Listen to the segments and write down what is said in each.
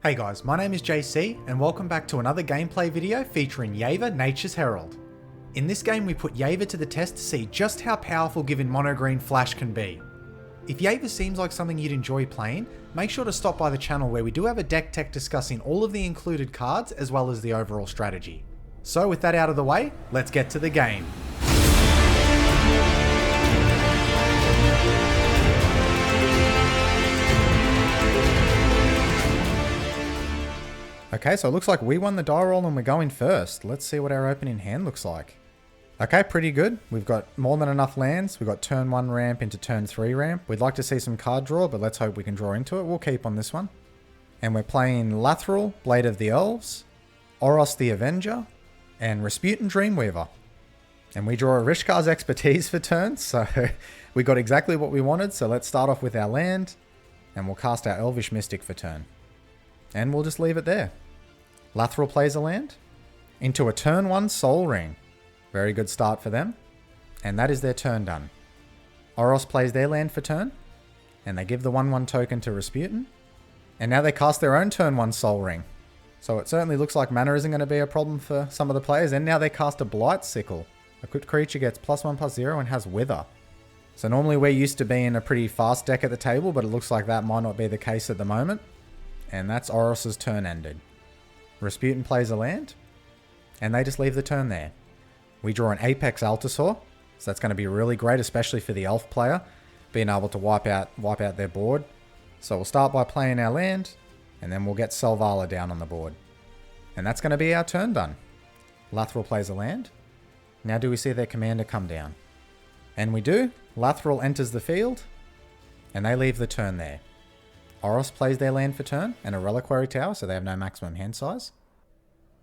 Hey guys, my name is JC and welcome back to another gameplay video featuring Yeva, Nature's Herald. In this game we put Yeva to the test to see just how powerful given mono-green flash can be. If Yeva seems like something you'd enjoy playing, make sure to stop by the channel where we do have a deck tech discussing all of the included cards as well as the overall strategy. So with that out of the way, let's get to the game. Okay, so it looks like we won the die roll and we're going first. Let's see what our opening hand looks like. Okay, pretty good. We've got more than enough lands. We've got turn 1 ramp into turn 3 ramp. We'd like to see some card draw, but let's hope we can draw into it. We'll keep on this one. And we're playing Lathril, Blade of the Elves, Oros the Avenger, and Rasputin Dreamweaver. And we draw a Rishkar's Expertise for turns, so we got exactly what we wanted. So let's start off with our land, and we'll cast our Elvish Mystic for turn. And we'll just leave it there. Lathril plays a land into a turn 1 Soul Ring. Very good start for them. And that is their turn done. Oros plays their land for turn. And they give the 1/1 token to Rasputin. And now they cast their own turn 1 Soul Ring. So it certainly looks like mana isn't going to be a problem for some of the players. And now they cast a Blight Sickle. Equipped creature gets +1/+0 and has Wither. So normally we're used to being a pretty fast deck at the table, but it looks like that might not be the case at the moment. And that's Oros's turn ended. Rasputin plays a land, and they just leave the turn there. We draw an Apex Altasaur, so that's going to be really great, especially for the elf player, being able to wipe out their board. So we'll start by playing our land, and then we'll get Selvala down on the board. And that's going to be our turn done. Lathril plays a land. Now do we see their commander come down? And we do. Lathril enters the field, and they leave the turn there. Oros plays their land for turn, and a Reliquary Tower, so they have no maximum hand size.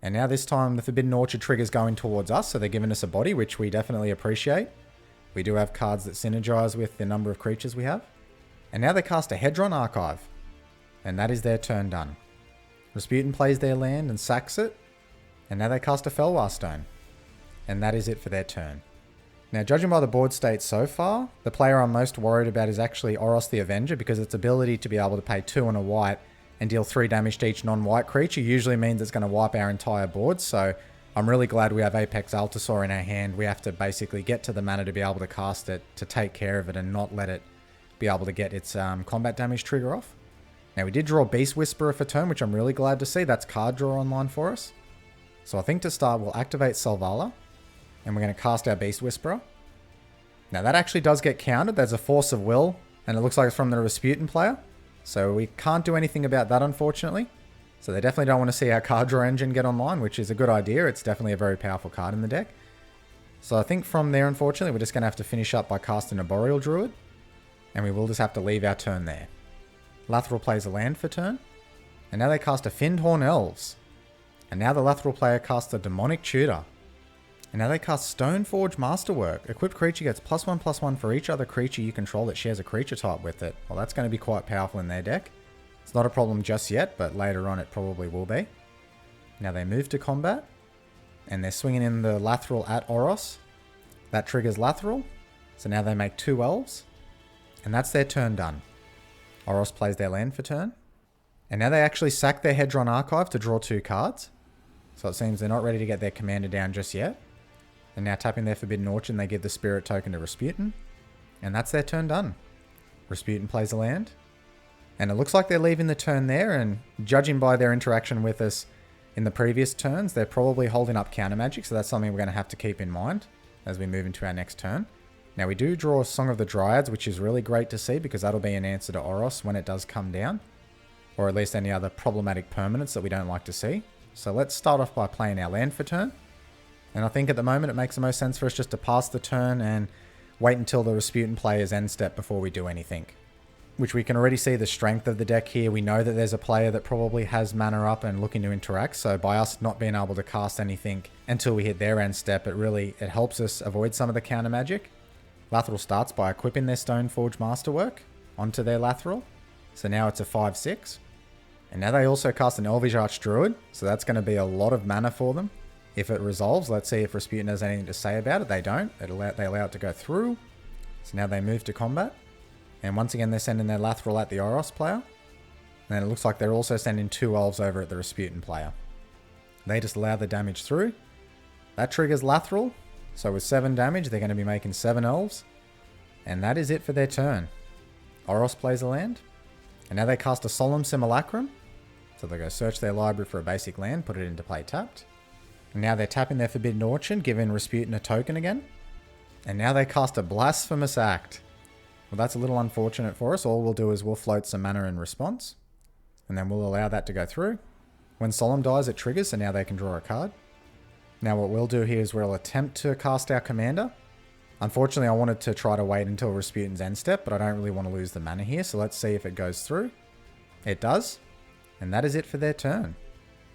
And now this time the Forbidden Orchard trigger's going towards us, so they're giving us a body, which we definitely appreciate. We do have cards that synergize with the number of creatures we have. And now they cast a Hedron Archive, and that is their turn done. Rasputin plays their land and sacks it, and now they cast a Felwar Stone. And that is it for their turn. Now, judging by the board state so far, the player I'm most worried about is actually Oros the Avenger, because its ability to be able to pay 2 and a white and deal 3 damage to each non-white creature usually means it's going to wipe our entire board. So I'm really glad we have Apex Altasaur in our hand. We have to basically get to the mana to be able to cast it, to take care of it and not let it be able to get its combat damage trigger off. Now, we did draw Beast Whisperer for turn, which I'm really glad to see. That's card draw online for us. So I think to start, we'll activate Selvala. And we're going to cast our Beast Whisperer. Now that actually does get countered. There's a Force of Will. And it looks like it's from the Rasputin player. So we can't do anything about that, unfortunately. So they definitely don't want to see our card draw engine get online, which is a good idea. It's definitely a very powerful card in the deck. So I think from there, unfortunately, we're just going to have to finish up by casting a Boreal Druid. And we will just have to leave our turn there. Lathril plays a land for turn. And now they cast a Fyndhorn Elves. And now the Lathril player casts a Demonic Tutor. And now they cast Stoneforge Masterwork. Equipped creature gets +1/+1 for each other creature you control that shares a creature type with it. Well, that's going to be quite powerful in their deck. It's not a problem just yet, but later on it probably will be. Now they move to combat. And they're swinging in the Lathril at Oros. That triggers Lathril. So now they make 2 elves. And that's their turn done. Oros plays their land for turn. And now they actually sack their Hedron Archive to draw 2 cards. So it seems they're not ready to get their commander down just yet. And now tapping their Forbidden Orchard, they give the Spirit token to Rasputin. And that's their turn done. Rasputin plays a land. And it looks like they're leaving the turn there, and judging by their interaction with us in the previous turns, they're probably holding up counter magic, so that's something we're going to have to keep in mind as we move into our next turn. Now we do draw Song of the Dryads, which is really great to see, because that'll be an answer to Oros when it does come down. Or at least any other problematic permanents that we don't like to see. So let's start off by playing our land for turn. And I think at the moment it makes the most sense for us just to pass the turn and wait until the Rasputin player's end step before we do anything. Which we can already see the strength of the deck here. We know that there's a player that probably has mana up and looking to interact. So by us not being able to cast anything until we hit their end step, it helps us avoid some of the counter magic. Lathril starts by equipping their Stoneforge Masterwork onto their Lathril. So now it's a 5/6. And now they also cast an Elvish Archdruid. So that's going to be a lot of mana for them. If it resolves, let's see if Rasputin has anything to say about it. They don't. They allow it to go through. So now they move to combat. And once again, they're sending their Lathril at the Oros player. And it looks like they're also sending 2 Elves over at the Rasputin player. They just allow the damage through. That triggers Lathril. So with 7 damage, they're going to be making 7 Elves. And that is it for their turn. Oros plays a land. And now they cast a Solemn Simulacrum. So they go search their library for a basic land, put it into play tapped. And now they're tapping their Forbidden Orchard, giving Rasputin a token again. And now they cast a Blasphemous Act. Well, that's a little unfortunate for us. All we'll do is we'll float some mana in response. And then we'll allow that to go through. When Solemn dies, it triggers, so now they can draw a card. Now what we'll do here is we'll attempt to cast our commander. Unfortunately, I wanted to try to wait until Rasputin's end step, but I don't really want to lose the mana here, so let's see if it goes through. It does. And that is it for their turn.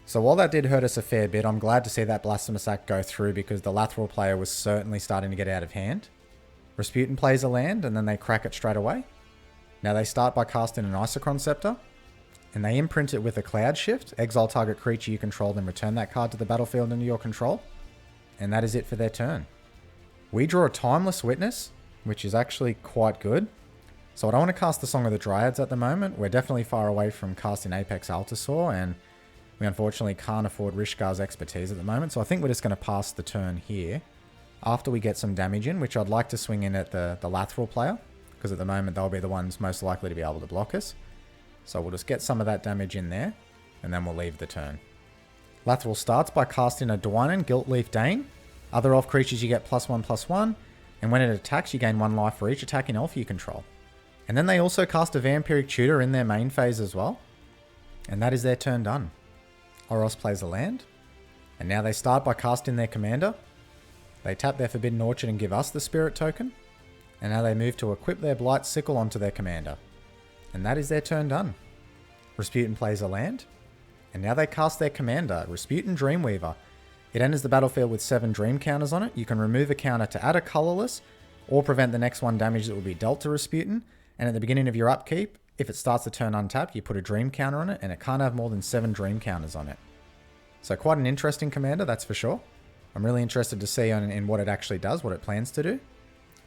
So while that did hurt us a fair bit, I'm glad to see that Blasphemous Act go through because the Lathril player was certainly starting to get out of hand. Rasputin plays a land and then they crack it straight away. Now they start by casting an Isochron Scepter. And they imprint it with a Cloud Shift. Exile target creature you control, then return that card to the battlefield under your control. And that is it for their turn. We draw a Timeless Witness, which is actually quite good. So I don't want to cast the Song of the Dryads at the moment. We're definitely far away from casting Apex Altasaur, and we unfortunately can't afford Rishkar's expertise at the moment. So I think we're just going to pass the turn here after we get some damage in, which I'd like to swing in at the Lathril player, because at the moment they'll be the ones most likely to be able to block us. So we'll just get some of that damage in there, and then we'll leave the turn. Lathril starts by casting a Dwynen Guiltleaf Dane. Other elf creatures you get +1/+1, and when it attacks you gain 1 life for each attacking elf you control. And then they also cast a Vampiric Tutor in their main phase as well. And that is their turn done. Oros plays a land, and now they start by casting their commander. They tap their Forbidden Orchard and give us the Spirit token. And now they move to equip their Blight Sickle onto their commander. And that is their turn done. Rasputin plays a land. And now they cast their commander, Rasputin Dreamweaver. It enters the battlefield with 7 dream counters on it. You can remove a counter to add a colorless, or prevent the next one damage that will be dealt to Rasputin. And at the beginning of your upkeep, if it starts the turn untapped, you put a dream counter on it, and it can't have more than 7 dream counters on it. So quite an interesting commander, that's for sure. I'm really interested to see in what it actually does, what it plans to do.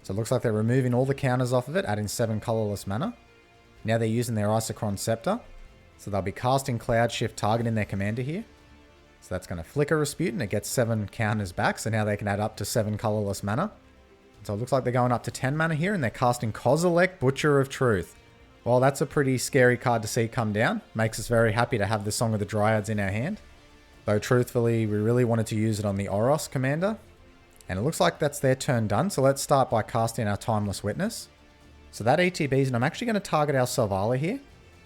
So it looks like they're removing all the counters off of it, adding 7 colorless mana. Now they're using their Isochron Scepter. So they'll be casting Cloud Shift targeting their commander here. So that's going to flicker Rasputin. It gets 7 counters back. So now they can add up to 7 colorless mana. So it looks like they're going up to 10 mana here. And they're casting Kozilek, Butcher of Truth. Well, that's a pretty scary card to see come down. Makes us very happy to have the Song of the Dryads in our hand. Though truthfully, we really wanted to use it on the Oros commander. And it looks like that's their turn done. So let's start by casting our Timeless Witness. So that ETBs, and I'm actually going to target our Selvala here.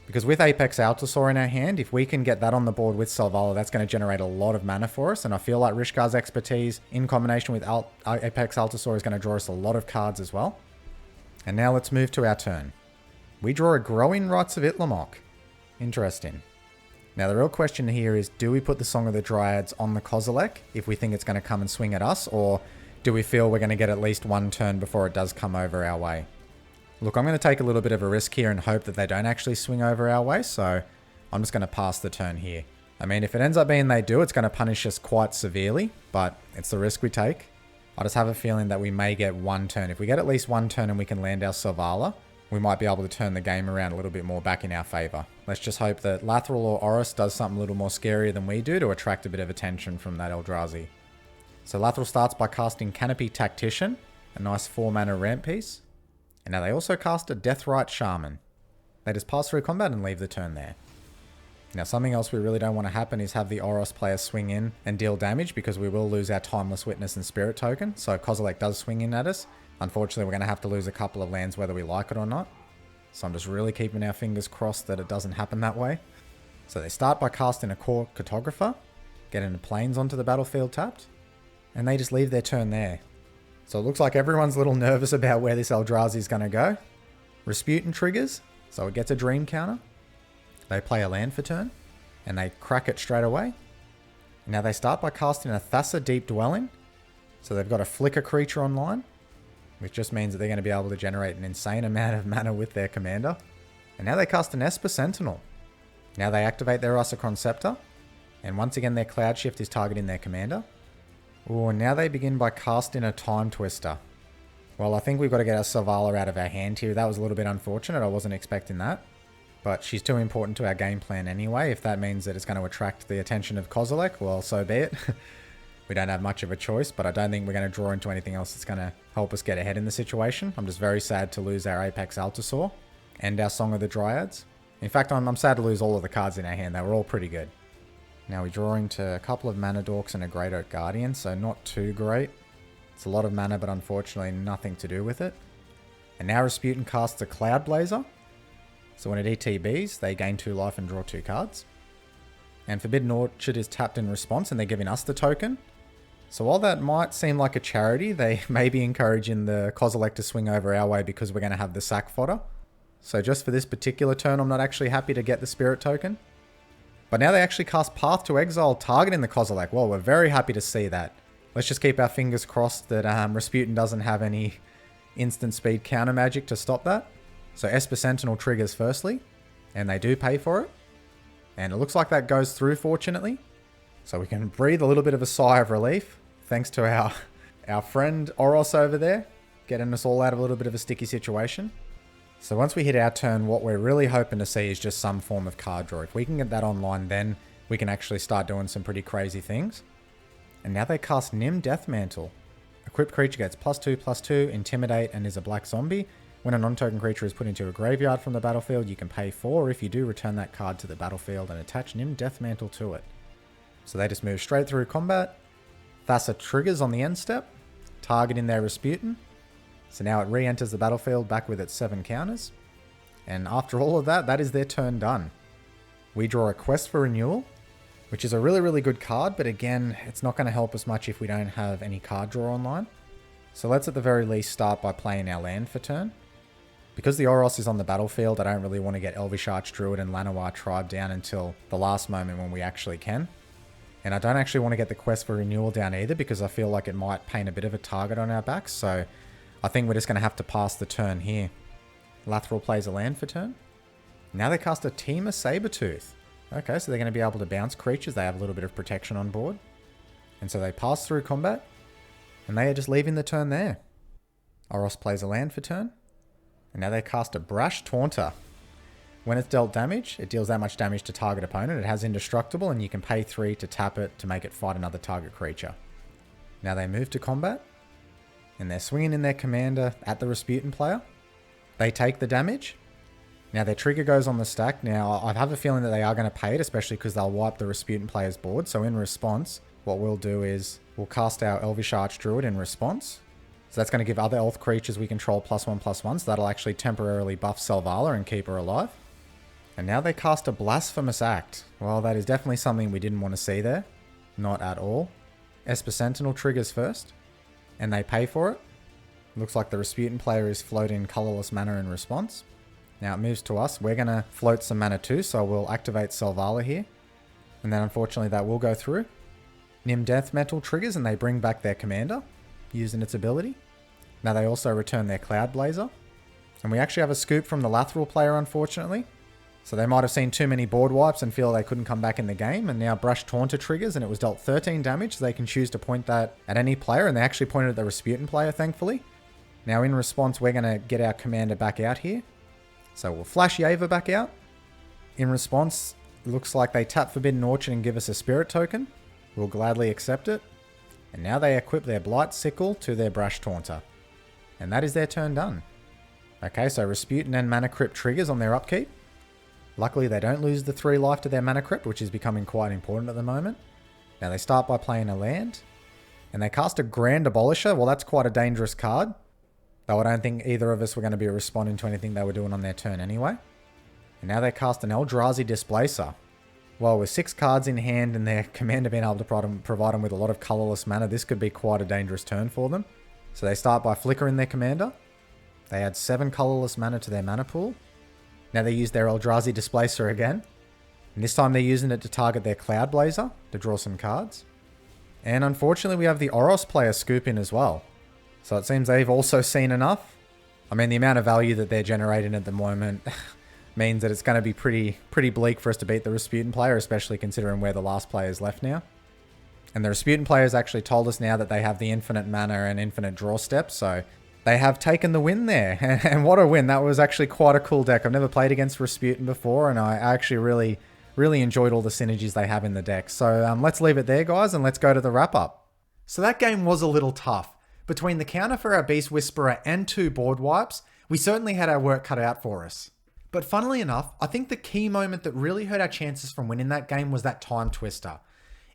Because with Apex Altasaur in our hand, if we can get that on the board with Selvala, that's going to generate a lot of mana for us. And I feel like Rishkar's expertise in combination with Apex Altasaur is going to draw us a lot of cards as well. And now let's move to our turn. We draw a Growing Rites of Itlamok. Interesting. Now the real question here is, do we put the Song of the Dryads on the Kozilek if we think it's going to come and swing at us? Or do we feel we're going to get at least 1 turn before it does come over our way? Look, I'm going to take a little bit of a risk here and hope that they don't actually swing over our way, so I'm just going to pass the turn here. I mean, if it ends up being they do, it's going to punish us quite severely, but it's the risk we take. I just have a feeling that we may get 1 turn. If we get at least 1 turn and we can land our Selvala, we might be able to turn the game around a little bit more back in our favour. Let's just hope that Lathril or Oros does something a little more scary than we do to attract a bit of attention from that Eldrazi. So Lathril starts by casting Canopy Tactician, a nice 4 mana ramp piece. And now they also cast a Deathrite Shaman. They just pass through combat and leave the turn there. Now something else we really don't want to happen is have the Oros player swing in and deal damage, because we will lose our Timeless Witness and Spirit token. So if Kozilek does swing in at us, unfortunately we're going to have to lose a couple of lands whether we like it or not. So I'm just really keeping our fingers crossed that it doesn't happen that way. So they start by casting a Core Cartographer, getting the planes onto the battlefield tapped, and they just leave their turn there. So it looks like everyone's a little nervous about where this Eldrazi is going to go. Rasputin triggers, so it gets a dream counter. They play a land for turn, and they crack it straight away. Now they start by casting a Thassa Deep Dwelling. So they've got a Flicker creature online, which just means that they're going to be able to generate an insane amount of mana with their commander. And now they cast an Esper Sentinel. Now they activate their Isochron Scepter, and once again their Cloud Shift is targeting their commander. Oh, and now they begin by casting a Time Twister. Well, I think we've got to get our Selvala out of our hand here. That was a little bit unfortunate. I wasn't expecting that. But she's too important to our game plan anyway. If that means that it's going to attract the attention of Kozilek, well, so be it. We don't have much of a choice, but I don't think we're going to draw into anything else that's going to help us get ahead in the situation. I'm just very sad to lose our Apex Altasaur and our Song of the Dryads. In fact, I'm sad to lose all of the cards in our hand. They were all pretty good. Now we draw into a couple of Mana Dorks and a Great Oak Guardian, so not too great. It's a lot of mana, but unfortunately nothing to do with it. And now Rasputin casts a Cloud Blazer. So when it ETBs, they gain 2 life and draw 2 cards. And Forbidden Orchard is tapped in response, and they're giving us the token. So while that might seem like a charity, they may be encouraging the Kozilek to swing over our way because we're going to have the sack fodder. So just for this particular turn, I'm not actually happy to get the Spirit token. But now they actually cast Path to Exile, targeting the Kozilek. Well, we're very happy to see that. Let's just keep our fingers crossed that Rasputin doesn't have any instant speed counter magic to stop that. So Esper Sentinel triggers firstly, and they do pay for it. And it looks like that goes through, fortunately. So we can breathe a little bit of a sigh of relief, thanks to our friend Oros over there, getting us all out of a little bit of a sticky situation. So once we hit our turn, what we're really hoping to see is just some form of card draw. If we can get that online, then we can actually start doing some pretty crazy things. And now they cast Nim Deathmantle. Equipped creature gets +2/+2, Intimidate, and is a black zombie. When a non-token creature is put into a graveyard from the battlefield, you can pay 4. If you do, return that card to the battlefield and attach Nim Deathmantle to it. So they just move straight through combat. Thassa triggers on the end step, targeting their Rasputin. So now it re-enters the battlefield back with its 7 counters. And after all of that, that is their turn done. We draw a Quest for Renewal, which is a really, really good card, but again, it's not going to help us much if we don't have any card draw online. So let's at the very least start by playing our land for turn. Because the Oros is on the battlefield, I don't really want to get Elvish Archdruid and Llanowar Tribe down until the last moment when we actually can. And I don't actually want to get the Quest for Renewal down either, because I feel like it might paint a bit of a target on our backs, so I think we're just going to have to pass the turn here. Lathril plays a land for turn. Now they cast a Temur Sabertooth. Okay, so they're going to be able to bounce creatures. They have a little bit of protection on board. And so they pass through combat. And they are just leaving the turn there. Oros plays a land for turn. And now they cast a Brash Taunter. When it's dealt damage, it deals that much damage to target opponent. It has Indestructible, and you can pay 3 to tap it to make it fight another target creature. Now they move to combat. And they're swinging in their commander at the Rasputin player. They take the damage. Now their trigger goes on the stack. Now I have a feeling that they are going to pay it, especially because they'll wipe the Rasputin player's board. So in response, what we'll do is we'll cast our Elvish Archdruid in response. So that's going to give other elf creatures we control +1/+1. So that'll actually temporarily buff Selvala and keep her alive. And now they cast a Blasphemous Act. Well, that is definitely something we didn't want to see there. Not at all. Esper Sentinel triggers first. And they pay for it. Looks like the Rasputin player is floating colorless mana in response. Now it moves to us. We're going to float some mana too, so we'll activate Selvala here. And then unfortunately that will go through. Nim Deathmantle triggers and they bring back their commander, using its ability. Now they also return their Cloud Blazer. And we actually have a scoop from the Lathril player, unfortunately. So they might have seen too many board wipes and feel they couldn't come back in the game. And now Brash Taunter triggers and it was dealt 13 damage. So they can choose to point that at any player. And they actually pointed at the Rasputin player, thankfully. Now in response, we're going to get our commander back out here. So we'll flash Yeva back out. In response, it looks like they tap Forbidden Orchard and give us a Spirit token. We'll gladly accept it. And now they equip their Blight Sickle to their Brash Taunter. And that is their turn done. Okay, so Rasputin and Mana Crypt triggers on their upkeep. Luckily, they don't lose the 3 life to their Mana Crypt, which is becoming quite important at the moment. Now they start by playing a land. And they cast a Grand Abolisher. Well, that's quite a dangerous card. Though I don't think either of us were going to be responding to anything they were doing on their turn anyway. And now they cast an Eldrazi Displacer. Well, with 6 cards in hand and their commander being able to provide them with a lot of colourless mana, this could be quite a dangerous turn for them. So they start by flickering their commander. They add 7 colourless mana to their mana pool. Now they use their Eldrazi Displacer again. And this time they're using it to target their Cloud Blazer to draw some cards. And unfortunately we have the Oros player scoop in as well. So it seems they've also seen enough. I mean, the amount of value that they're generating at the moment means that it's going to be pretty bleak for us to beat the Rasputin player, especially considering where the last player is left now. And the Rasputin players actually told us now that they have the infinite mana and infinite draw steps, so they have taken the win there. And what a win. That was actually quite a cool deck. I've never played against Rasputin before, and I actually really enjoyed all the synergies they have in the deck. So let's leave it there, guys, and let's go to the wrap-up. So that game was a little tough. Between the counter for our Beast Whisperer and 2 board wipes, we certainly had our work cut out for us. But funnily enough, I think the key moment that really hurt our chances from winning that game was that Time Twister.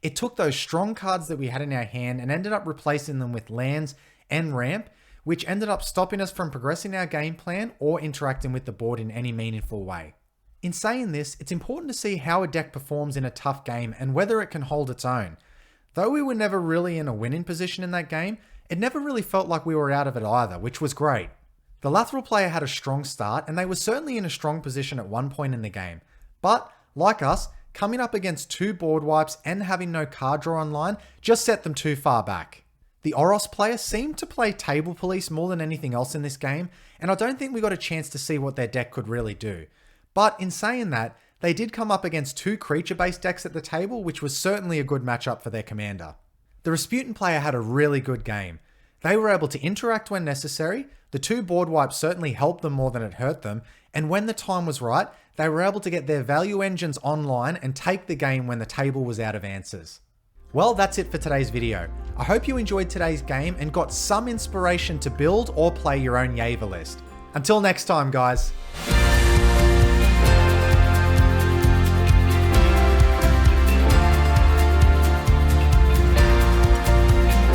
It took those strong cards that we had in our hand and ended up replacing them with lands and ramp, which ended up stopping us from progressing our game plan or interacting with the board in any meaningful way. In saying this, it's important to see how a deck performs in a tough game and whether it can hold its own. Though we were never really in a winning position in that game, it never really felt like we were out of it either, which was great. The Lathril player had a strong start, and they were certainly in a strong position at one point in the game. But, like us, coming up against 2 board wipes and having no card draw online just set them too far back. The Oros player seemed to play Table Police more than anything else in this game, and I don't think we got a chance to see what their deck could really do. But in saying that, they did come up against 2 creature-based decks at the table, which was certainly a good matchup for their commander. The Rasputin player had a really good game. They were able to interact when necessary, the 2 board wipes certainly helped them more than it hurt them, and when the time was right, they were able to get their value engines online and take the game when the table was out of answers. Well, that's it for today's video. I hope you enjoyed today's game and got some inspiration to build or play your own Yeva list. Until next time, guys.